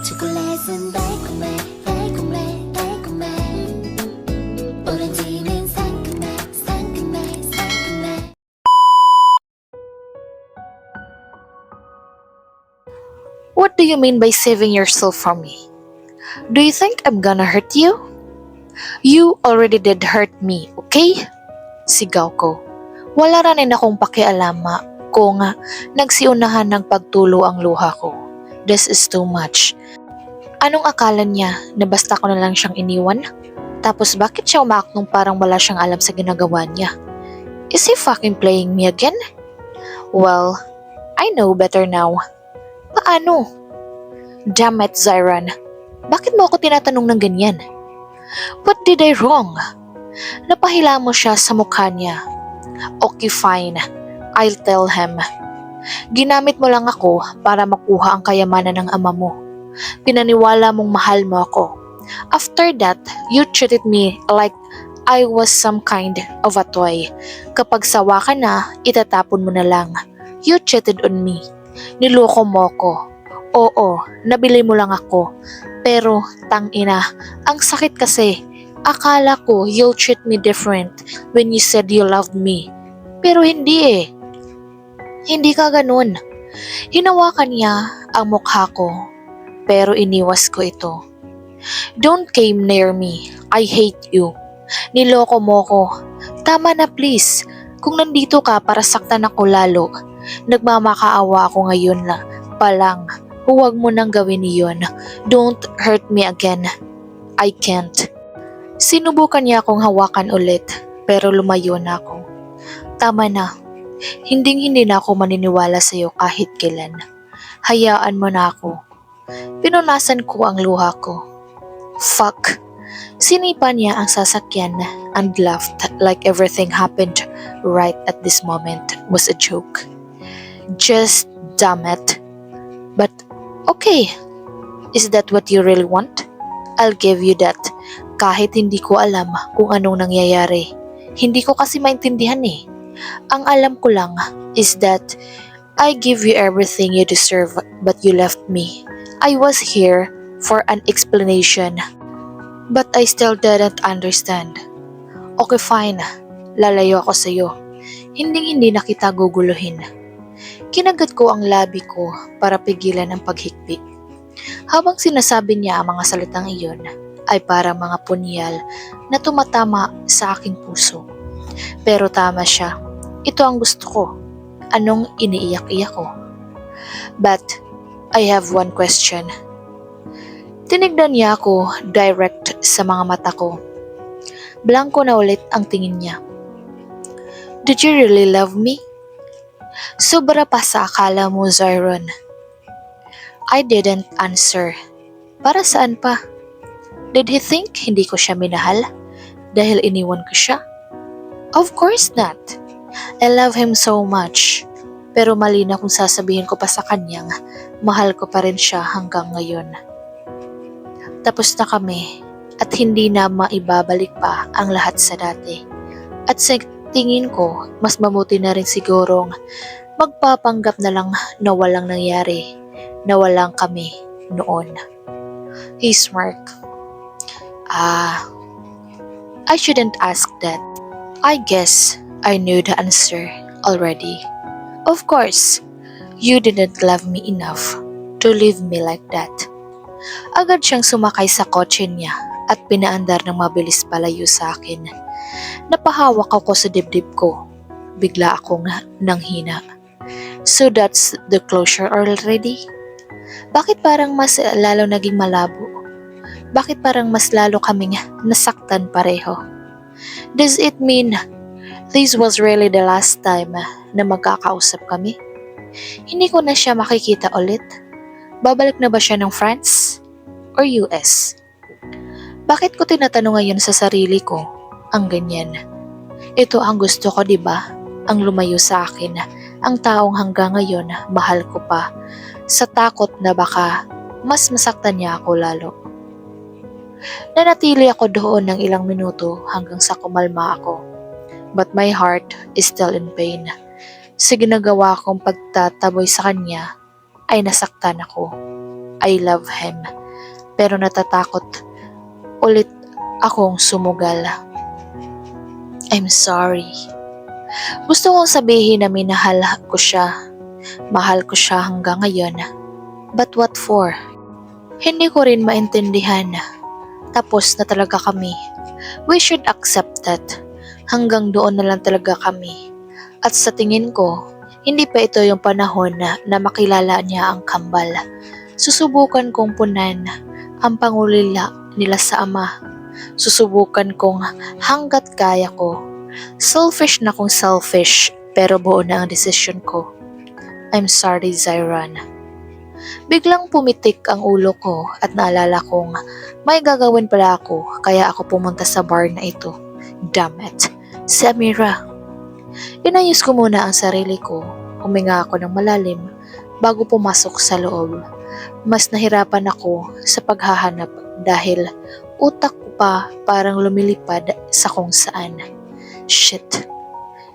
초콜릿은 달콤해 달콤해 달콤해 오렌지는 상큼해 상큼해 상큼해. What do you mean by saving yourself from me? Do you think I'm gonna hurt you? You already did hurt me, okay? Sigaw ko. Wala rin akong pakialama kung nagsiunahan ng pagtulo ang luha ko. This is too much. Anong akala niya na basta ko na lang siyang iniwan? Tapos bakit siya umaaknong parang wala siyang alam sa ginagawa niya? Is he fucking playing me again? Well, I know better now. Paano? Damn it, Zyron. Bakit mo ako tinatanong ng ganyan? What did I wrong? Napahila mo siya sa mukha niya. Okay, fine. I'll tell him. Ginamit mo lang ako para makuha ang kayamanan ng ama mo. Pinaniwala mong mahal mo ako. After that, you treated me like I was some kind of a toy. Kapag sawa ka na, itatapon mo na lang. You cheated on me. Niloko mo ko. Oo, nabili mo lang ako. Pero, tangina, ang sakit kasi. Akala ko you'll treat me different when you said you loved me. Pero hindi eh. Hindi ka ganun. Hinawakan niya ang mukha ko, pero iniwas ko ito. Don't came near me. I hate you. Niloko mo ko. Tama na please. Kung nandito ka para saktan ako lalo, nagmamakaawa ako ngayon pa lang. Huwag mo nang gawin iyon. Don't hurt me again. I can't. Sinubukan niya akong hawakan ulit, pero lumayo na ako. Tama na. Hinding-hindi na ako maniniwala sa iyo kahit kailan. Hayaan mo na ako. Pinunasan ko ang luha ko. Fuck. Sinipa niya ang sasakyan and laughed like everything happened right at this moment was a joke. Just damn it. But okay. Is that what you really want? I'll give you that. Kahit hindi ko alam kung anong nangyayari. Hindi ko kasi maintindihan eh. Ang alam ko lang is that I give you everything you deserve but you left me. I was here for an explanation. But I still didn't understand. Okay fine, lalayo ako sa'yo. Hindi na kita guguluhin. Kinagat ko ang labi ko para pigilan ang paghikbi. Habang sinasabi niya ang mga salitang iyon, ay para mga punyal na tumatama sa aking puso. Pero tama siya. Ito ang gusto ko. Anong iniiyak-iyak ko? But I have one question. Tinignan niya ako direct sa mga mata ko. Blanko na ulit ang tingin niya. Did you really love me? Sobra pa sa akala mo, Zyron. I didn't answer. Para saan pa? Did he think hindi ko siya minahal? Dahil iniwan ko siya? Of course not. I love him so much. Pero mali na kung sasabihin ko pa sa kanyang mahal ko pa rin siya hanggang ngayon. Tapos na kami at hindi na maibabalik pa ang lahat sa dati. At sa tingin ko, mas mabuti na rin sigurong magpapanggap na lang na walang nangyari, na walang kami noon. He smirked. I shouldn't ask that. I guess I knew the answer already. Of course, you didn't love me enough to leave me like that. Agad siyang sumakay sa kotse niya at pinaandar ng mabilis palayo sa akin. Napahawak ako sa dibdib ko. Bigla akong nanghina. So that's the closure already? Bakit parang mas lalo naging malabo? Bakit parang mas lalo kaming nasaktan pareho? Does it mean this was really the last time na magkakausap kami? Hindi ko na siya makikita ulit? Babalik na ba siya ng France? Or US? Bakit ko tinatanong ngayon sa sarili ko ang ganyan? Ito ang gusto ko, di ba? Ang lumayo sa akin, ang taong hanggang ngayon mahal ko pa, sa takot na baka mas masaktan niya ako lalo. Nanatili ako doon ng ilang minuto hanggang sa kumalma ako. But my heart is still in pain. Sa ginagawa kong pagtataboy sa kanya, ay nasaktan ako. I love him. Pero natatakot ulit akong sumugal. I'm sorry. Gusto kong sabihin na minahal ko siya. Mahal ko siya hanggang ngayon. But what for? Hindi ko rin maintindihan. Tapos na talaga kami. We should accept that. Hanggang doon na lang talaga kami. At sa tingin ko, hindi pa ito yung panahon na makilala niya ang kambal. Susubukan kong punan ang pangulila nila sa ama. Susubukan kong hanggat kaya ko. Selfish na kung selfish, pero buo na ang desisyon ko. I'm sorry, Zyron. Biglang pumitik ang ulo ko at naalala kong may gagawin pala ako kaya ako pumunta sa bar na ito. Damn it. Si Amira. Inayos ko muna ang sarili ko. Huminga ako ng malalim bago pumasok sa loob. Mas nahirapan ako sa paghahanap dahil utak ko pa parang lumilipad sa kung saan. Shit.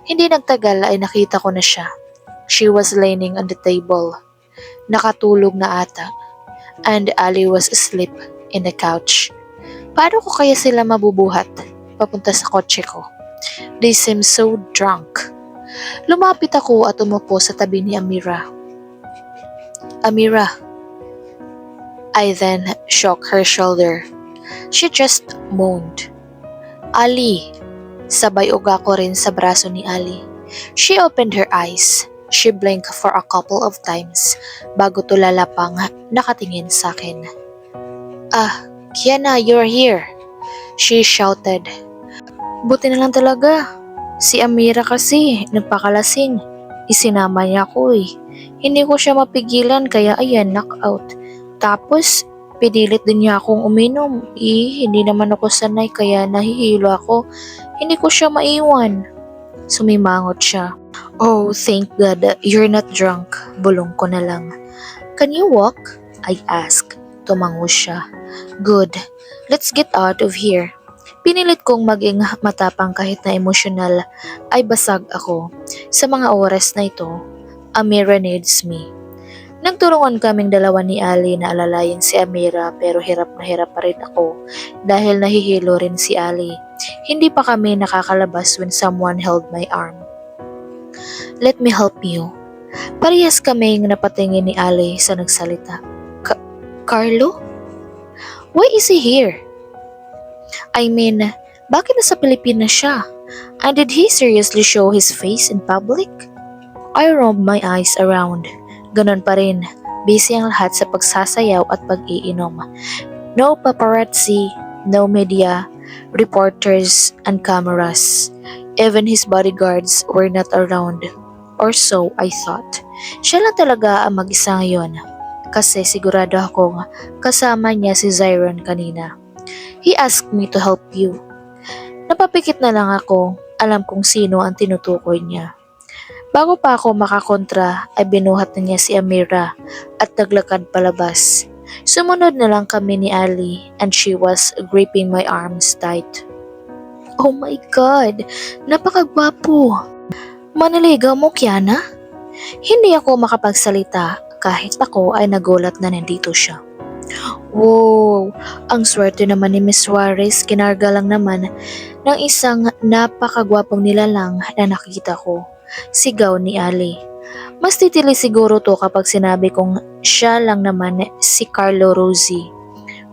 Hindi nagtagal ay nakita ko na siya. She was leaning on the table. Nakatulog na ata. And Ali was asleep in the couch. Paano ko kaya sila mabubuhat papunta sa kotse ko? They seem so drunk. Lumapit ako at umupo sa tabi ni Amira. Amira. I then shook her shoulder. She just moaned. Ali. Sabay uga ko rin sa braso ni Ali. She opened her eyes. She blinked for a couple of times bago tulala pang nakatingin sa akin. Ah, Kiana, you're here. She shouted. Buti na lang talaga. Si Amira kasi, nagpakalasing. Isinama niya ako eh. Hindi ko siya mapigilan kaya ayan, knockout. Tapos, pinilit din niya akong uminom. Hindi naman ako sanay kaya nahihilo ako. Hindi ko siya maiwan. Sumimangot siya. Oh, thank God, you're not drunk. Bulong ko na lang. Can you walk? I asked. Tumango siya. Good. Let's get out of here. Pinilit kong maging matapang kahit na emosyonal ay basag ako. Sa mga oras na ito, Amira needs me. Nagtulungan kaming dalawa ni Ali na alalayin si Amira pero hirap na hirap pa rin ako dahil nahihilo rin si Ali. Hindi pa kami nakakalabas when someone held my arm. Let me help you. Parehas kaming napatingin ni Ali sa nagsalita. Carlo? Why is he here? I mean, bakit nasa Pilipinas siya? And did he seriously show his face in public? I rolled my eyes around. Ganon pa rin. Busy ang lahat sa pagsasayaw at pag-iinom. No paparazzi, no media, reporters, and cameras. Even his bodyguards were not around. Or so I thought. Siya lang talaga ang mag-isa ngayon. Kasi sigurado akong kasama niya si Zyron kanina. He asked me to help you. Napapikit na lang ako, alam kong sino ang tinutukoy niya. Bago pa ako makakontra ay binuhat na niya si Amira at naglakad palabas. Sumunod na lang kami ni Ali and she was gripping my arms tight. Oh my God! Napakagwapo! Maniligaw mo, Kiana? Hindi ako makapagsalita kahit ako ay nagulat na nandito siya. Wow! Ang swerte naman ni Miss Suarez, kinarga lang naman ng isang napakagwapong nilalang na nakita ko. Sigaw ni Ali. Mas titili siguro to kapag sinabi kong siya lang naman si Carlo Rosie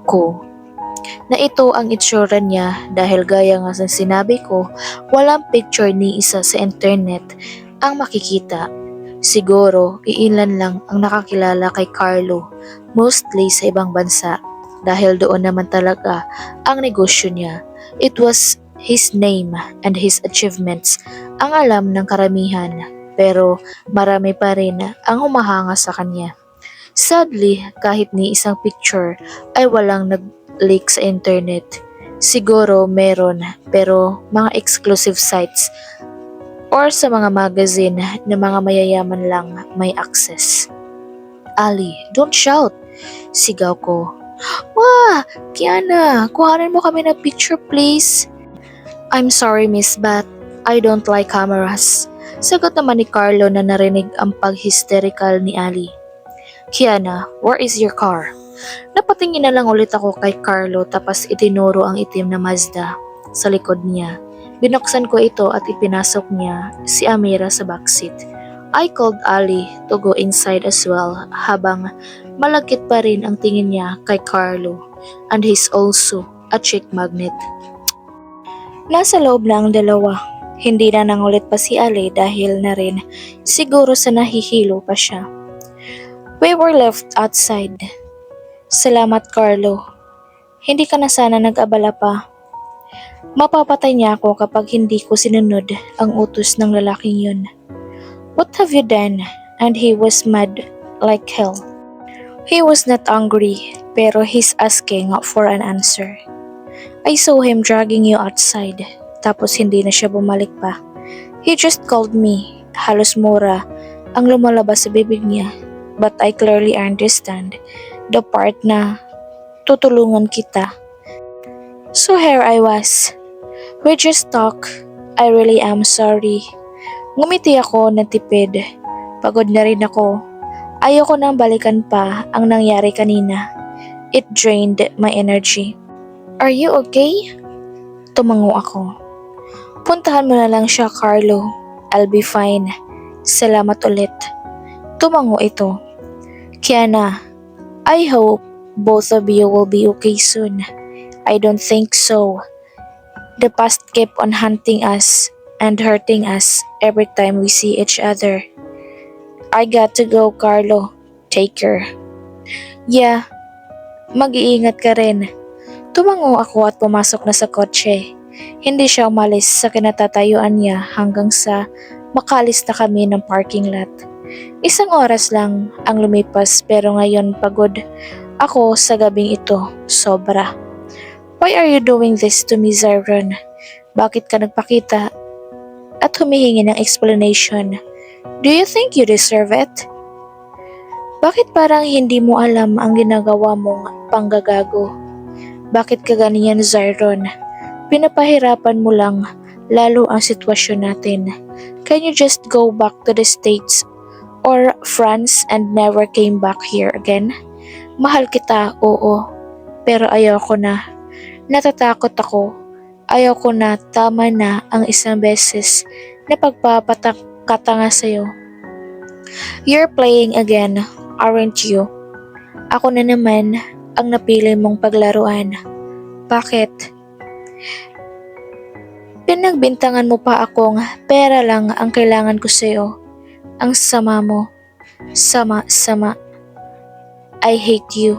ko. Na ito ang itsura niya dahil gaya nga sa sinabi ko, walang picture ni isa sa internet ang makikita. Siguro, iilan lang ang nakakilala kay Carlo, mostly sa ibang bansa, dahil doon naman talaga ang negosyo niya. It was his name and his achievements ang alam ng karamihan, pero marami pa rin ang humahanga sa kanya. Sadly, kahit ni isang picture ay walang nag-leak sa internet. Siguro meron, pero mga exclusive sites or sa mga magazine na mga mayayaman lang may access. Ali, don't shout! Sigaw ko. Wah! Kiana, kuhanin mo kami ng picture please. I'm sorry miss, but I don't like cameras. Sagot naman ni Carlo na narinig ang pag-hysterical ni Ali. Kiana, where is your car? Napatingin na lang ulit ako kay Carlo tapos itinuro ang itim na Mazda sa likod niya. Binuksan ko ito at ipinasok niya si Amira sa backseat. I called Ali to go inside as well habang malagkit pa rin ang tingin niya kay Carlo, and he's also a chick magnet. Nasa loob na ang dalawa. Hindi na nangulit pa si Ali dahil na rin siguro sa nahihilo pa siya. We were left outside. Salamat, Carlo. Hindi ka na sana nag-abala pa. Mapapatay niya ako kapag hindi ko sinunod ang utos ng lalaking yun. What have you done? And he was mad like hell. He was not angry, pero he's asking for an answer. I saw him dragging you outside, tapos hindi na siya bumalik pa. He just called me. Halos mura ang lumalabas sa bibig niya, but I clearly understand the part na tutulungan kita. So here I was. We just talk. I really am sorry. Ngumiti ako na tipid. Pagod na rin ako. Ayoko nang balikan pa ang nangyari kanina. It drained my energy. Are you okay? Tumango ako. Puntahan mo na lang siya, Carlo. I'll be fine. Salamat ulit. Tumango ito. Kiana, I hope both of you will be okay soon. I don't think so. The past kept on hunting us and hurting us every time we see each other. I got to go, Carlo. Take care. Yeah, mag-iingat ka rin. Tumango ako at pumasok na sa kotse. Hindi siya umalis sa kinatatayuan niya hanggang sa makalis na kami ng parking lot. Isang oras lang ang lumipas pero ngayon pagod ako sa gabing ito, sobra. Why are you doing this to me, Zyron? Bakit ka nagpakita at humihingi ng explanation? Do you think you deserve it? Bakit parang hindi mo alam ang ginagawa mong panggagago? Bakit ka ganyan, Zyron? Pinapahirapan mo lang lalo ang sitwasyon natin. Can you just go back to the States or France and never came back here again? Mahal kita, oo. Pero ayoko na. Natatakot ako. Ayoko na, tama na ang isang beses na pagpapakatanga sa'yo. You're playing again, aren't you? Ako na naman ang napili mong paglaruan. Bakit? Pinagbintangan mo pa akong pera lang ang kailangan ko sa'yo. Ang sama mo. Sama. I hate you.